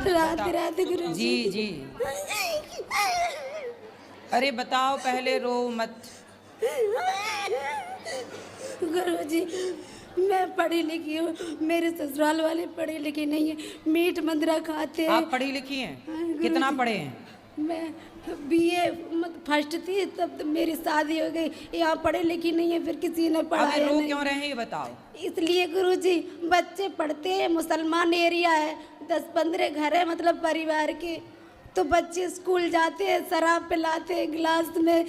राधे राधे गुरु जी जी। अरे बताओ, पहले रो मत। गुरु जी, मैं पढ़ी लिखी हूँ, मेरे ससुराल वाले पढ़े लिखे नहीं है, मीट मंदिरा खाते हैं। आप पढ़ी लिखी हैं? हाँ, कितना गुरुजी। पढ़े हैं? मैं बीए फर्स्ट थी, तब तो मेरी शादी हो गई। यहाँ पढ़े लिखी नहीं है, फिर किसी ने अबे पढ़ाया रो नहीं। क्यों रहे हैं ये बताओ। इसलिए गुरुजी, बच्चे पढ़ते हैं, मुसलमान एरिया है, 10-15 घर है मतलब परिवार के, तो बच्चे स्कूल जाते हैं, शराब पिलाते हैं गिलास में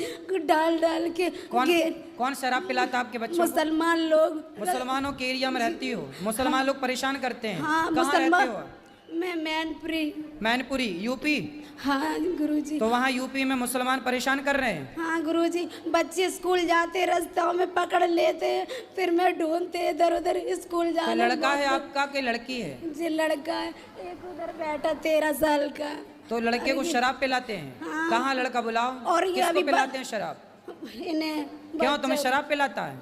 डाल डाल के। कौन शराब पिलाता आपके बच्चों को? मुसलमान लोग। मुसलमानों के एरिया में रहती हो? मुसलमान लोग परेशान करते हैं? हाँ, कहाँ रहते हो? मैं मैनपुरी। मैनपुरी यूपी? हाँ गुरुजी। तो वहाँ यूपी में मुसलमान परेशान कर रहे हैं? हाँ गुरुजी, बच्चे स्कूल जाते रास्ते में पकड़ लेते हैं, फिर मैं ढूंढते इधर उधर स्कूल जाने। तो लड़का है आपका कि लड़की है? जी लड़का है, एक उधर बैठा 13 साल का। तो लड़के को शराब पिलाते हैं? हाँ। कहाँ लड़का बुलाओ। और ये किसको अभी पिलाते हैं शराब? इन्हें क्यों, तुम्हें शराब पिलाता है?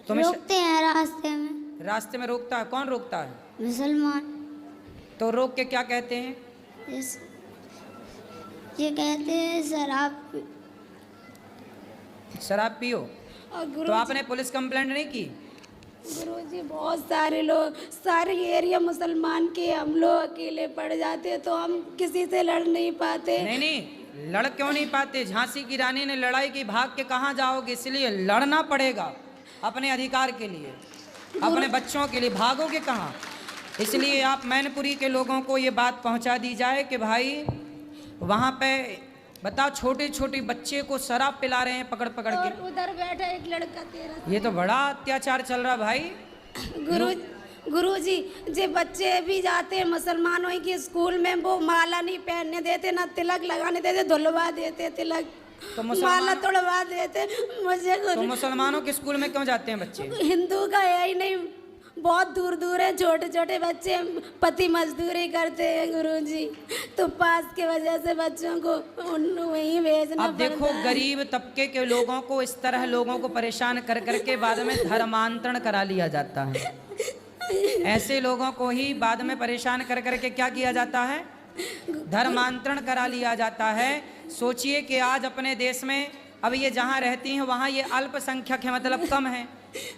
तुम्हें रोकते हैं रास्ते में। रास्ते में रोकता है? कौन रोकता है? मुसलमान। तो रोक के क्या कहते हैं? ये कहते हैं शराब पियो। और तो आपने पुलिस कंप्लेंट नहीं की? गुरुजी, बहुत सारे लोग, सारे एरिया मुसलमान के, हम लोग अकेले पड़ जाते हैं, तो हम किसी से लड़ नहीं पाते। नहीं नहीं, लड़ क्यों नहीं पाते? झांसी की रानी ने लड़ाई की, भाग के कहाँ जाओगे? इसलिए लड़ना पड़ेगा अपने अधिकार के लिए, अपने बच्चों के लिए। भागोगे कहाँ? इसलिए आप मैनपुरी के लोगों को ये बात पहुंचा दी जाए कि भाई वहाँ पे बताओ, छोटे छोटे बच्चे को शराब पिला रहे हैं पकड़ पकड़ के। और उधर बैठा एक लड़का 13। ये तो बड़ा अत्याचार चल रहा भाई। गुरुजी, जे बच्चे भी जाते हैं मुसलमानों के स्कूल में, वो माला नहीं पहनने देते, ना तिलक लगाने देते, धुलवा देते तिलक, तो माला तोड़वा देते। मुझे तो मुसलमानों के स्कूल में क्यों जाते हैं बच्चे? हिंदू का है ही नहीं, बहुत दूर दूर है, छोटे छोटे बच्चे पति मजदूरी करते हैं गुरुजी, तो पास के वजह से बच्चों को वहीं भेजना अब देखो, गरीब तबके के लोगों को, इस तरह लोगों को परेशान कर करके बाद में धर्मांतरण करा लिया जाता है। ऐसे लोगों को ही बाद में परेशान कर करके क्या किया जाता है? धर्मांतरण करा लिया जाता है। सोचिए कि आज अपने देश में अब ये जहाँ रहती हैं वहाँ ये अल्पसंख्यक है, मतलब कम है,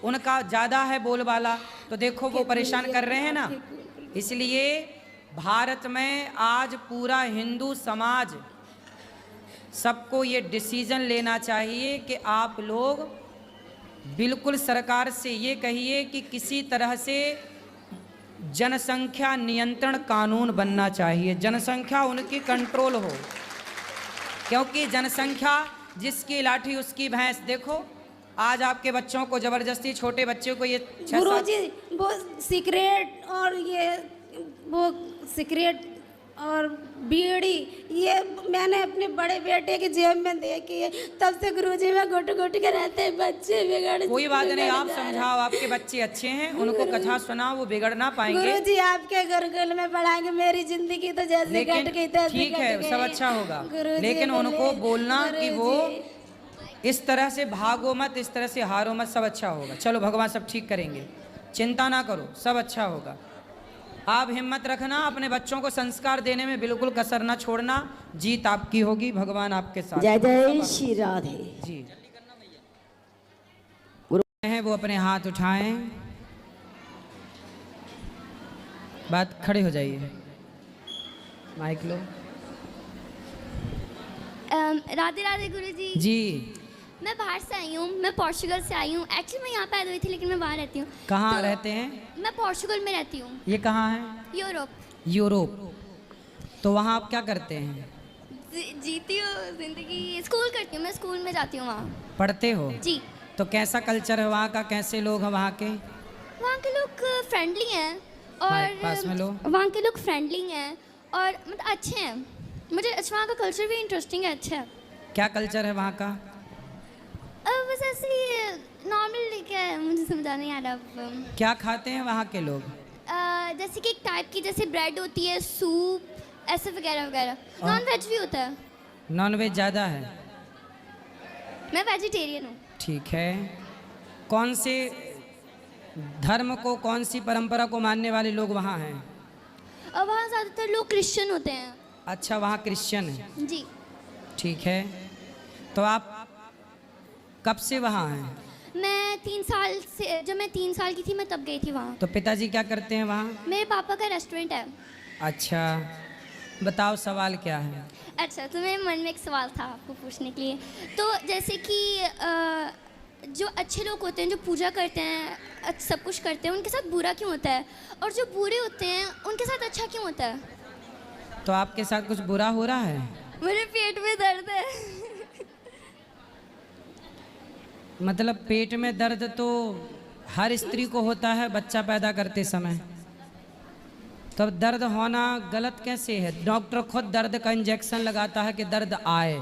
उनका ज़्यादा है बोलबाला, तो देखो वो परेशान कर रहे हैं ना। इसलिए भारत में आज पूरा हिंदू समाज, सबको ये डिसीजन लेना चाहिए कि आप लोग बिल्कुल सरकार से ये कहिए कि किसी तरह से जनसंख्या नियंत्रण कानून बनना चाहिए, जनसंख्या उनकी कंट्रोल हो, क्योंकि जनसंख्या जिसकी लाठी उसकी भैंस। देखो आज आपके बच्चों को जबरदस्ती, छोटे बच्चों को ये गुरुजी, वो सिगरेट और ये वो सिगरेट और बीड़ी, ये मैंने अपने बड़े बेटे की जेब में देखी है, तब से गुरुजी में घुट घुट के रहते हैं, बच्चे बिगड़। कोई बात नहीं, आप समझाओ, आपके बच्चे अच्छे हैं, उनको कथा सुनाओ, वो बिगड़ ना पाएंगे। गुरुजी आपके गुरुकुल में पढ़ाएंगे, मेरी जिंदगी तो जैसे कट गई तैसे ठीक है, सब अच्छा होगा, लेकिन उनको बोलना कि वो इस तरह से भागो मत, इस तरह से हारो मत, सब अच्छा होगा। चलो भगवान सब ठीक करेंगे, चिंता ना करो, सब अच्छा होगा। आप हिम्मत रखना, अपने बच्चों को संस्कार देने में बिल्कुल कसर ना छोड़ना, जीत आपकी होगी, भगवान आपके साथ। जय जय श्री राधे जी। गुरु हैं वो अपने हाथ उठाएं, बात खड़े हो जाइए, माइक लो। राधे राधे गुरुजी। जी। मैं बाहर से आई हूँ, मैं पोर्चुगल से आई हूँ। एक्चुअली मैं यहाँ पैदा हुई थी, लेकिन मैं बाहर रहती हूँ। कहाँ रहते हैं? मैं पोर्चुगल में रहती हूँ। ये कहाँ है? यूरोप। यूरोप। तो वहाँ आप क्या करते हैं? जीती हूँ जिंदगी, स्कूल करती हूँ, मैं स्कूल में जाती हूँ, वहाँ पढ़ते हो? जी। तो कैसा कल्चर है वहाँ का, कैसे लोग हैं वहाँ के? वहाँ के लोग फ्रेंडली हैं, और पास में लो। वहाँ के लोग फ्रेंडली हैं और मतलब अच्छे हैं। मुझे वहाँ का कल्चर भी इंटरेस्टिंग है, अच्छा है। क्या कल्चर है वहाँ का? बस ऐसे ही नॉर्मल, क्या है मुझे समझा नहीं आ रहा। क्या खाते हैं वहाँ के लोग? जैसे कि एक टाइप की, जैसे ब्रेड होती है, सूप, ऐसे वगैरह वगैरह। नॉन वेज भी होता है। नॉन वेज ज़्यादा है? मैं वेजिटेरियन हूँ। ठीक है। कौन से धर्म को, कौन सी परंपरा को मानने वाले लोग वहाँ हैं? और वहाँ ज़्यादातर लोग क्रिश्चियन होते हैं। अच्छा, वहाँ क्रिश्चियन है। जी। ठीक है, तो आप कब से वहाँ हैं? मैं 3 साल से, जब मैं 3 साल की थी मैं तब गई थी वहाँ। तो पिताजी क्या करते हैं वहाँ? मेरे पापा का रेस्टोरेंट है। अच्छा, बताओ सवाल क्या है? अच्छा, तो मेरे मन में एक सवाल था आपको पूछने के लिए। तो जैसे कि जो अच्छे लोग होते हैं, जो पूजा करते हैं, सब कुछ करते हैं, उनके साथ बुरा क्यों होता है? और जो बुरे होते हैं उनके साथ अच्छा क्यों होता है? तो आपके साथ कुछ बुरा हो रहा है? मेरे पेट में दर्द है। मतलब पेट में दर्द तो हर स्त्री को होता है बच्चा पैदा करते समय। तब दर्द होना गलत कैसे है? डॉक्टर खुद दर्द का इंजेक्शन लगाता है कि दर्द आए,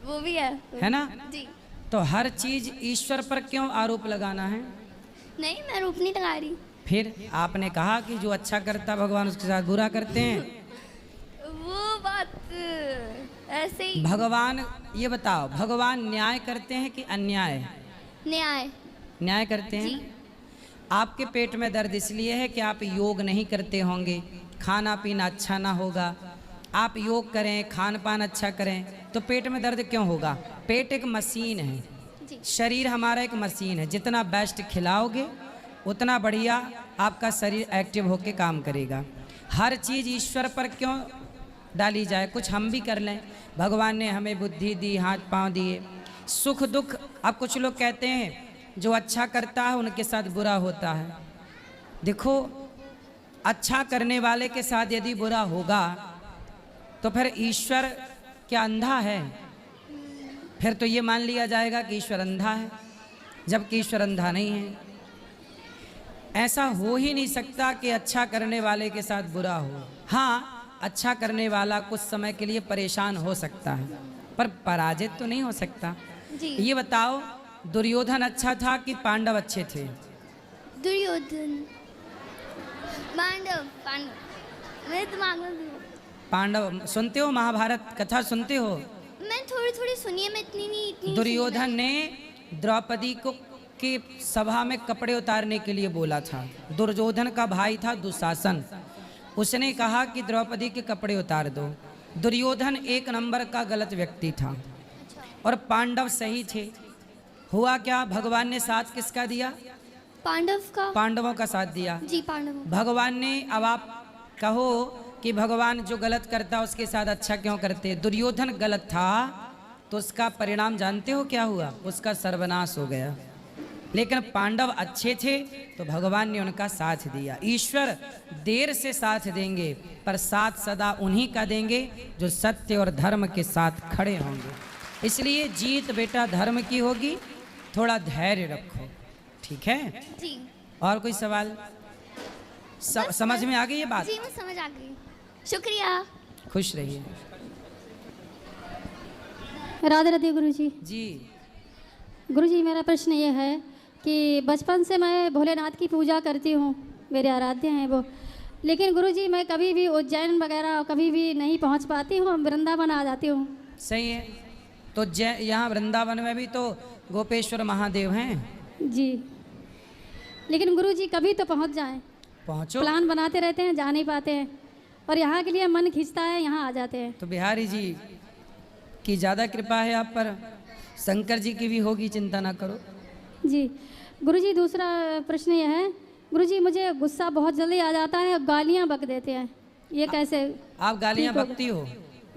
वो भी है ना? जी। तो हर चीज ईश्वर पर क्यों आरोप लगाना है? नहीं, मैं आरोप नहीं लगा रही। फिर आपने कहा कि जो अच्छा करता भगवान उसके साथ बुरा करते हैं। वो बात ऐसे ही। भगवान, ये बताओ, भगवान न्याय करते हैं कि अन्याय? न्याय। न्याय करते हैं। आपके पेट में दर्द इसलिए है कि आप योग नहीं करते होंगे, खाना पीना अच्छा ना होगा। आप योग करें, खान पान अच्छा करें तो पेट में दर्द क्यों होगा? पेट एक मशीन है, जी। शरीर हमारा एक मशीन है। जितना बेस्ट खिलाओगे उतना बढ़िया आपका शरीर एक्टिव होकर काम करेगा। हर चीज़ ईश्वर पर क्यों डाली जाए? कुछ हम भी कर लें। भगवान ने हमें बुद्धि दी, हाथ पांव दिए, सुख दुख। अब कुछ लोग कहते हैं जो अच्छा करता है उनके साथ बुरा होता है। देखो, अच्छा करने वाले के साथ यदि बुरा होगा तो फिर ईश्वर क्या अंधा है? फिर तो ये मान लिया जाएगा कि ईश्वर अंधा है, जबकि ईश्वर अंधा नहीं है। ऐसा हो ही नहीं सकता कि अच्छा करने वाले के साथ बुरा हो। हाँ, अच्छा करने वाला कुछ समय के लिए परेशान हो सकता है, पर पराजित तो नहीं हो सकता। जी। ये बताओ, दुर्योधन अच्छा था कि पांडव अच्छे थे? दुर्योधन। पांडव मेरे दिमाग में भी। पांडव। सुनते हो महाभारत कथा? सुनते हो? मैं थोड़ी थोड़ी सुनी है, मैं इतनी नहीं। दुर्योधन ने द्रौपदी को की सभा में कपड़े उतारने के लिए बोला था। दुर्योधन का भाई था दुशासन, उसने कहा कि द्रौपदी के कपड़े उतार दो। दुर्योधन एक नंबर का गलत व्यक्ति था और पांडव सही थे। हुआ क्या? भगवान ने साथ किसका दिया? पांडव का। पांडवों का साथ दिया। जी, पांडव। भगवान ने, अब आप कहो कि भगवान जो गलत करता उसके साथ अच्छा क्यों करते? दुर्योधन गलत था तो उसका परिणाम जानते हो क्या हुआ? उसका सर्वनाश हो गया। लेकिन पांडव अच्छे थे तो भगवान ने उनका साथ दिया। ईश्वर देर से साथ देंगे पर साथ सदा उन्हीं का देंगे जो सत्य और धर्म के साथ खड़े होंगे। इसलिए जीत बेटा धर्म की होगी, थोड़ा धैर्य रखो, ठीक है? जी। और कोई सवाल? समझ में आ गई ये बात? जी, मैं समझ आ गई। शुक्रिया। खुश रहिए। राधे राधे गुरुजी। जी। गुरुजी, मेरा प्रश्न ये है कि बचपन से मैं भोलेनाथ की पूजा करती हूँ, मेरे आराध्य हैं वो। लेकिन गुरुजी, मैं कभी भी उज्जैन वगैरह कभी भी नहीं पहुँच पाती हूँ, वृंदावन आ जाती हूँ। सही है। तो यहाँ वृंदावन में भी तो गोपेश्वर महादेव हैं। जी, लेकिन गुरुजी कभी तो पहुँच जाएं। पहुँचो। प्लान बनाते रहते हैं, जा नहीं पाते हैं, और यहाँ के लिए मन खिंचता है, यहाँ आ जाते हैं। तो बिहारी जी की ज़्यादा कृपा है आप पर, शंकर जी की भी होगी, चिंता ना करो। जी गुरुजी, दूसरा प्रश्न यह है गुरुजी, मुझे गुस्सा बहुत जल्दी आ जाता है, गालियाँ बक देते हैं, ये कैसे? आप गालियाँ ठीक होगा? बकती हो?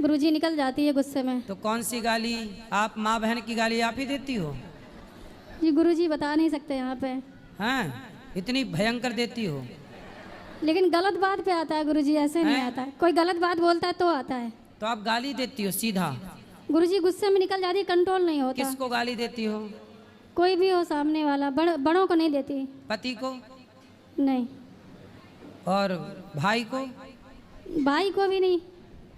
गुरुजी, निकल जाती है गुस्से में। तो कौन सी गाली? आप माँ बहन की गाली आप ही देती हो? जी गुरुजी, बता नहीं सकते यहाँ पे। हाँ, इतनी भयंकर देती हो? लेकिन गलत बात पे आता है गुरुजी, ऐसे नहीं आता है। कोई गलत बात बोलता है तो आता है। तो आप गाली देती हो सीधा? गुरुजी, गुस्से में निकल जाती है, कंट्रोल नहीं होता। किसको गाली देती हो? कोई भी हो सामने वाला, बड़ों को नहीं देती। पति को? नहीं। और भाई को? भाई को भी नहीं,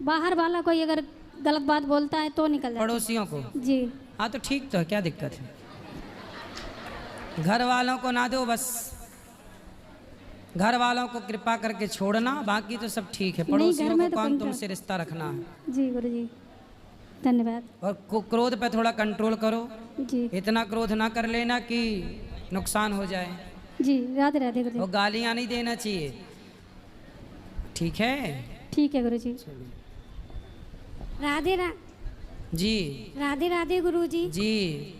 बाहर वाला कोई अगर गलत बात बोलता है तो निकल जाती है। पड़ोसियों को? जी। हाँ, तो ठीक तो है, क्या दिक्कत है? घर वालों को ना दो, बस घर वालों को कृपा करके छोड़ना, बाकी तो सब ठीक है। पड़ोसियों को तो कौन तुमसे रिश्ता रखना है? जी गुरुजी, धन्यवाद। और क्रोध पे थोड़ा कंट्रोल करो। जी। इतना क्रोध ना कर लेना कि नुकसान हो जाए। जी राधे राधे गुरु वो जी। गालियाँ नहीं देना चाहिए, ठीक है? ठीक है गुरु जी। राधे जी राधे राधे गुरुजी। जी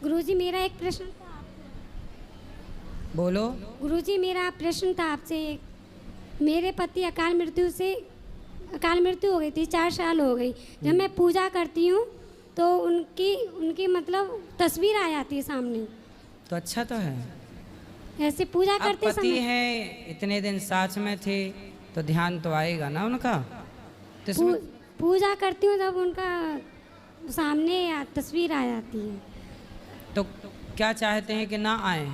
गुरुजी मेरा एक प्रश्न था। बोलो। गुरुजी मेरा प्रश्न था आपसे। मेरे पति अकाल मृत्यु हो गई थी, 4 साल हो गई। जब मैं पूजा करती हूँ तो उनकी मतलब तस्वीर आ जाती है सामने। तो अच्छा तो है। ऐसे पूजा अब करते पति समय है, इतने दिन साथ में थे तो ध्यान तो आएगा ना उनका। तो इसमें पूजा करती हूँ जब उनका सामने तस्वीर आ जाती है। तो क्या चाहते हैं कि ना आए?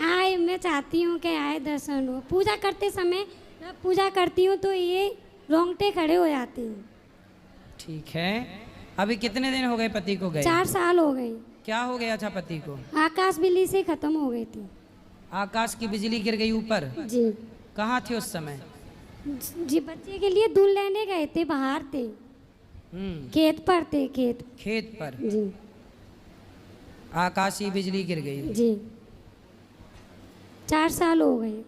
आए, मैं चाहती हूँ कि आए, दर्शन हो। पूजा करते समय जब पूजा करती हूँ तो ये रोंगटे खड़े हो जाते हैं। ठीक है। अभी कितने दिन हो गए पति को गए? 4 साल हो गए। क्या हो गया था पति को? आकाश बिल्ली से खत्म हो गई थी। आकाश की बिजली गिर गई ऊपर? जी कहाँ थे उस समय? जी बच्चे के लिए दूध लेने गए थे, बाहर थे, खेत पर थे, खेत पर जी आकाशीय बिजली गिर गई। जी 4 साल हो गए।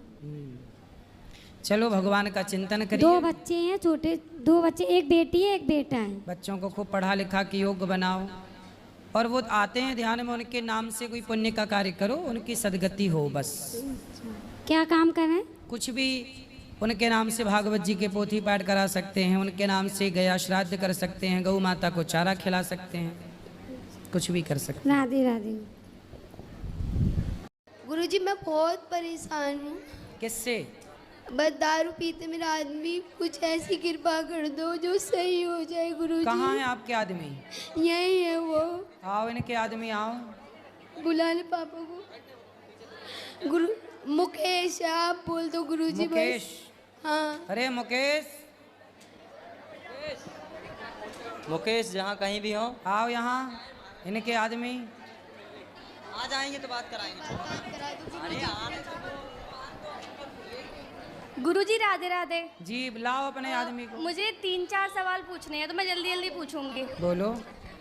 चलो भगवान का चिंतन 2 करिए। बच्चे हैं, छोटे 2 बच्चे, एक बेटी है एक बेटा है। बच्चों को खूब पढ़ा लिखा के योग्य बनाओ, और वो आते हैं ध्यान में, उनके नाम से कोई पुण्य का कार्य करो, उनकी सदगति हो बस। क्या काम करें? कुछ भी उनके नाम से भागवत जी के पोथी पाठ करा सकते हैं, उनके नाम से गया श्राद्ध कर सकते हैं, गौ माता को चारा खिला सकते हैं, कुछ भी कर सकते हैं। राधे राधे। गुरुजी मैं बहुत परेशान हूँ। किससे? बस दारू पीते मेरा आदमी, कुछ ऐसी कृपा कर दो जो सही हो जाए गुरुजी। कहाँ है आपके आदमी? यही है वो। आओ इनके आदमी आओ। बुला ले पापा को। गुरु मुकेश है, आप बोल दो गुरुजी मुकेश? बस। हाँ अरे मुकेश, मुकेश जहाँ कहीं भी हो आओ यहाँ। इनके आदमी आ जाएंगे तो बात कराएंगे। गुरुजी राधे राधे। जी बुलाओ अपने आदमी को। मुझे 3-4 सवाल पूछने हैं तो मैं जल्दी जल्दी पूछूंगी। बोलो।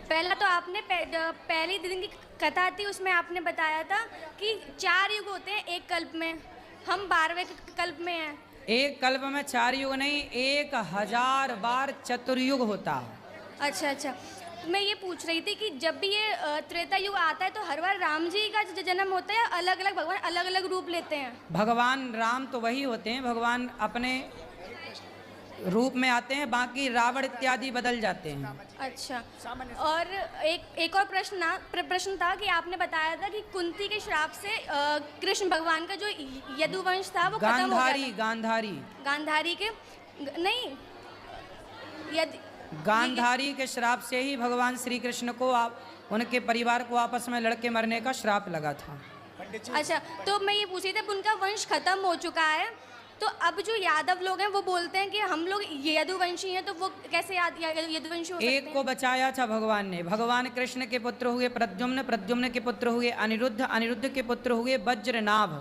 पहला तो आपने पहली दिन की कथा थी, उसमें आपने बताया था कि 4 युग होते हैं एक कल्प में, हम 12वें कल्प में हैं। एक कल्प में 4 युग नहीं, 1000 बार चतुर्युग होता है। अच्छा अच्छा, मैं ये पूछ रही थी कि जब भी ये त्रेता युग आता है तो हर बार राम जी का जन्म होता है या अलग अलग भगवान अलग अलग रूप लेते हैं? भगवान राम तो वही होते हैं, भगवान अपने रूप में आते हैं, बाकी रावण इत्यादि बदल जाते हैं। अच्छा, और एक और प्रश्न था कि आपने बताया था कि कुंती के श्राप से कृष्ण भगवान का जो यदुवंश था वो खत्म हो गया था। गांधारी के नहीं, गांधारी के श्राप से ही भगवान श्री कृष्ण को उनके परिवार को आपस में लड़के मरने का श्राप लगा था। अच्छा, तो मैं ये पूछ रही थी अब उनका वंश खत्म हो चुका है, तो अब जो यादव लोग हैं वो बोलते हैं कि हम लोग यदुवंशी हैं, तो वो कैसे यदुवंशी हो सकते हैं? एक को बचाया था भगवान ने। भगवान कृष्ण के पुत्र हुए प्रद्युम्न, प्रद्युम्न के पुत्र हुए अनिरुद्ध, अनिरुद्ध के पुत्र हुए वज्रनाभ।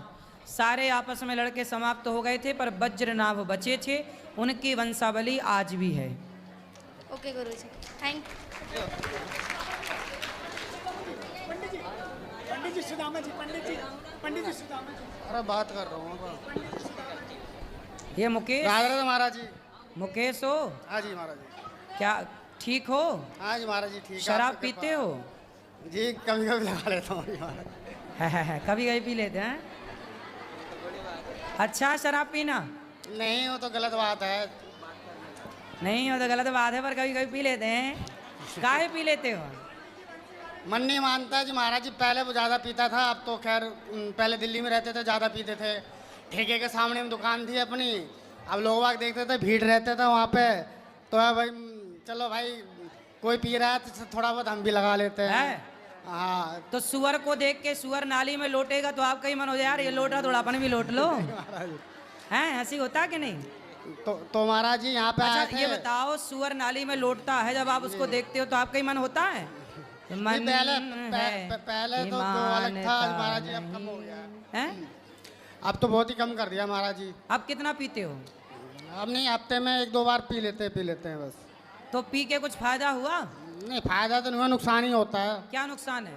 सारे आपस में लड़के समाप्त हो गए थे, पर वज्रनाभ बचे थे, उनकी वंशावली आज भी है। ओके गुरुजी, थैंक यू। पंडित जी सुदामा जी, पंडित जी सुदामा जी। अरे बात कर रहा हूँ। ये मुकेश? राधे राधे महाराज जी। मुकेश हो? हाँ जी महाराज जी। क्या ठीक हो? हाँ जी महाराज जी ठीक है। शराब पीते हो? जी कभी कभी लगा लेता हूँ महाराज। है कभी कभी पी लेते हैं। अच्छा, शराब पीना नहीं वो तो गलत बात है। नहीं हो तो गलत बात है, पर कभी कभी पी लेते हैं। काहे पी लेते हो? मन नहीं मानता जी महाराज जी। पहले वो ज़्यादा पीता था, अब तो खैर पहले दिल्ली में रहते थे, ज़्यादा पीते थे। ठेके के सामने में दुकान थी अपनी, अब लोग वाग देखते थे, भीड़ रहते थे वहाँ पे, तो भाई चलो भाई कोई पी रहा है तो थोड़ा बहुत हम भी लगा लेते हैं। हाँ, तो सुअर को देख के सुअर नाली में लोटेगा तो आपका ही मन हो जाए यार ये लोट रहा, थोड़ा अपन भी लोट लो। हैं, ऐसी होता कि नहीं? तो महाराज जी यहाँ पे अच्छा ये बताओ, सुअर नाली में लोटता है, जब आप उसको देखते हो तो आपका ही मन होता है? मन पहले तो अलग था महाराज जी, अब कम हो गया है। अब तो बहुत ही कम कर दिया महाराज जी। अब कितना पीते हो? अब नहीं, हफ्ते में 1-2 बार पी लेते हैं बस। तो पी के कुछ फायदा हुआ? नहीं फायदा तो नहीं हुआ, नुकसान ही होता है। क्या नुकसान है?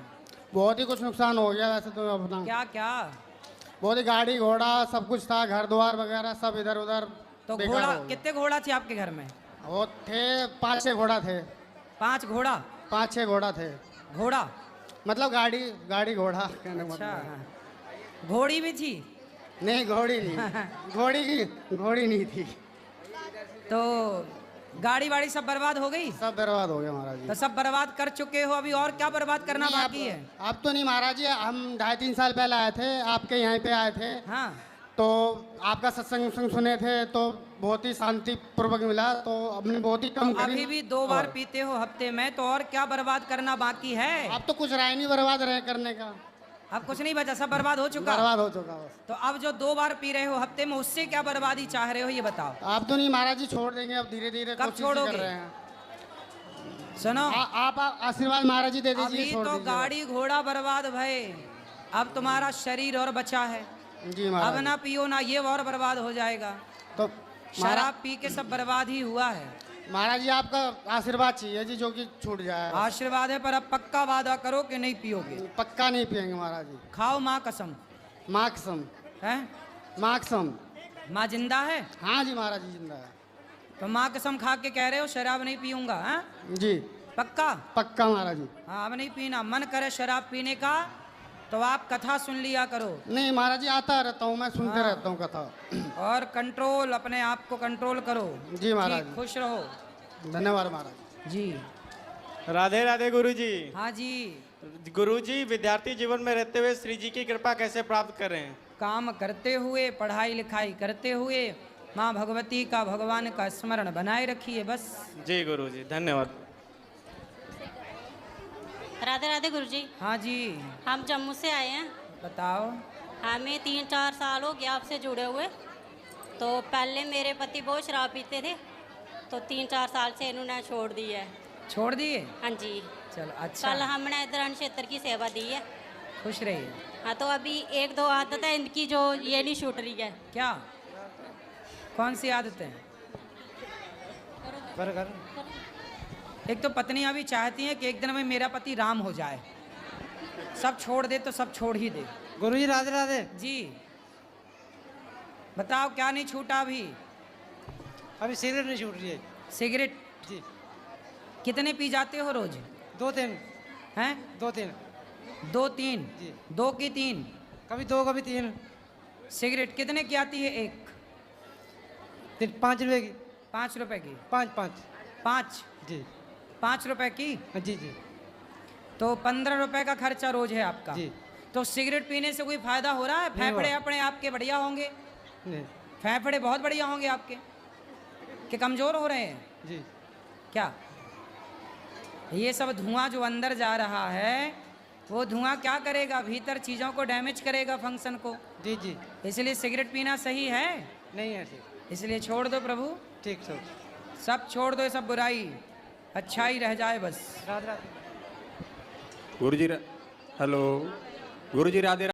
बहुत ही कुछ नुकसान हो गया वैसे तो अपना। क्या क्या? बहुत ही गाड़ी घोड़ा सब कुछ था, घर द्वार वगैरह सब इधर उधर। तो बेकार घोड़ा हो गया। कितने घोड़ा थे आपके घर में? वो थे 5-6 घोड़ा थे। 5 घोड़ा? 5-6 घोड़ा थे। घोड़ा मतलब गाड़ी घोड़ा कहने का अच्छा, मतलब। घोड़ी भी थी? नहीं घोड़ी नहीं, घोड़ी नहीं थी। तो गाड़ी वाड़ी सब बर्बाद हो गई? सब बर्बाद हो गया महाराज जी। तो सब बर्बाद कर चुके हो, अभी और क्या बर्बाद करना नहीं, बाकी है? अब तो नहीं महाराज जी, हम 2.5-3 साल पहले आए थे, आपके यहाँ पे आए थे। हाँ। तो आपका सत्संग सुने थे तो बहुत ही शांतिपूर्वक मिला, तो हमने बहुत ही कम करी। अभी भी 2 बार पीते हो हफ्ते में, तो और क्या बर्बाद करना बाकी है? अब तो कुछ रहा नहीं बर्बाद रहे करने का। अब कुछ नहीं बचा, सब बर्बाद हो चुका? बर्बाद हो चुका बस। तो अब जो 2 बार पी रहे हो हफ्ते में, उससे क्या बर्बादी चाह रहे हो ये बताओ? आप तो नहीं महाराज जी, छोड़ देंगे अब धीरे धीरे। कब छोड़ोगे? कर रहे हैं। सुनो, आप आशीर्वाद महाराज जी दे दीजिए, अभी छोड़ तो दीजिए। गाड़ी घोड़ा बर्बाद भय, अब तुम्हारा शरीर और बचा है। जी अब महाराज। ना पियो ना, ये और बर्बाद हो जाएगा। तो शराब पी के सब बर्बाद ही हुआ है। महाराज जी आपका आशीर्वाद चाहिए जी, जो कि छूट जाए। आशीर्वाद है, पर अब पक्का वादा करो कि नहीं पियोगे। पक्का नहीं पियेंगे महाराज जी। खाओ माँ कसम। माँ कसम है? माँ कसम। माँ जिंदा है? हाँ जी महाराज जी जिंदा है। तो माँ कसम खा के कह रहे हो शराब नहीं पीऊंगा? हाँ जी पक्का? पक्का महाराज जी। हाँ, अब नहीं पीना। मन करे शराब पीने का तो आप कथा सुन लिया करो। नहीं महाराज जी, आता रहता हूँ मैं, सुनते रहता हूँ कथा। और कंट्रोल, अपने आप को कंट्रोल करो। जी महाराज ठीक, जी। खुश रहो धन्यवाद महाराज जी। राधे राधे गुरु जी। हाँ जी। गुरु जी, विद्यार्थी जीवन में रहते हुए श्री जी की कृपा कैसे प्राप्त करें? काम करते हुए, पढ़ाई लिखाई करते हुए माँ भगवती का, भगवान का स्मरण बनाए रखिए बस। जी गुरु जी, धन्यवाद। राधे राधे गुरु जी। हाँ जी। हम जम्मू से आए हैं। बताओ। हमें 3-4 साल हो गया आपसे जुड़े हुए। तो पहले मेरे पति बहुत शराब पीते थे, तो 3-4 साल से इन्होंने छोड़ दी है। छोड़ दिए? हाँ जी। चलो अच्छा। कल हमने इधर क्षेत्र की सेवा दी है। खुश रहिए। हाँ, तो अभी 1-2 आदत है इनकी जो ये नहीं छूट रही है। क्या? कौन सी आदतें? एक तो पत्नियां भी चाहती हैं कि एक दिन में मेरा पति राम हो जाए, सब छोड़ दे तो सब छोड़ ही दे। गुरु जी राधे राधे जी। बताओ क्या नहीं छूटा अभी? अभी सिगरेट नहीं छूट रही है। सिगरेट? जी। कितने पी जाते हो रोज? 2-3 हैं? 2-3 2-3? जी। 2 की 3? कभी 2 कभी 3। सिगरेट कितने की आती है एक? 5 रुपए की। 5 रुपए की? 5 जी। 5 रुपए की? जी जी। तो 15 रुपए का खर्चा रोज है आपका। जी। तो सिगरेट पीने से कोई फायदा हो रहा है? फेफड़े अपने आपके बढ़िया होंगे? नहीं। फेफड़े बहुत बढ़िया होंगे आपके, कि कमजोर हो रहे हैं? जी। क्या ये सब धुआं जो अंदर जा रहा है, वो धुआं क्या करेगा? भीतर चीज़ों को डैमेज करेगा, फंक्शन को। जी जी। इसलिए सिगरेट पीना सही है नहीं है ठीक। इसलिए छोड़ दो प्रभु। ठीक सर। सब छोड़ दो, ये सब बुराई, अच्छा ही रह जाए बस। राधे राधे गुरु जी। हेलो गुरु जी राधे।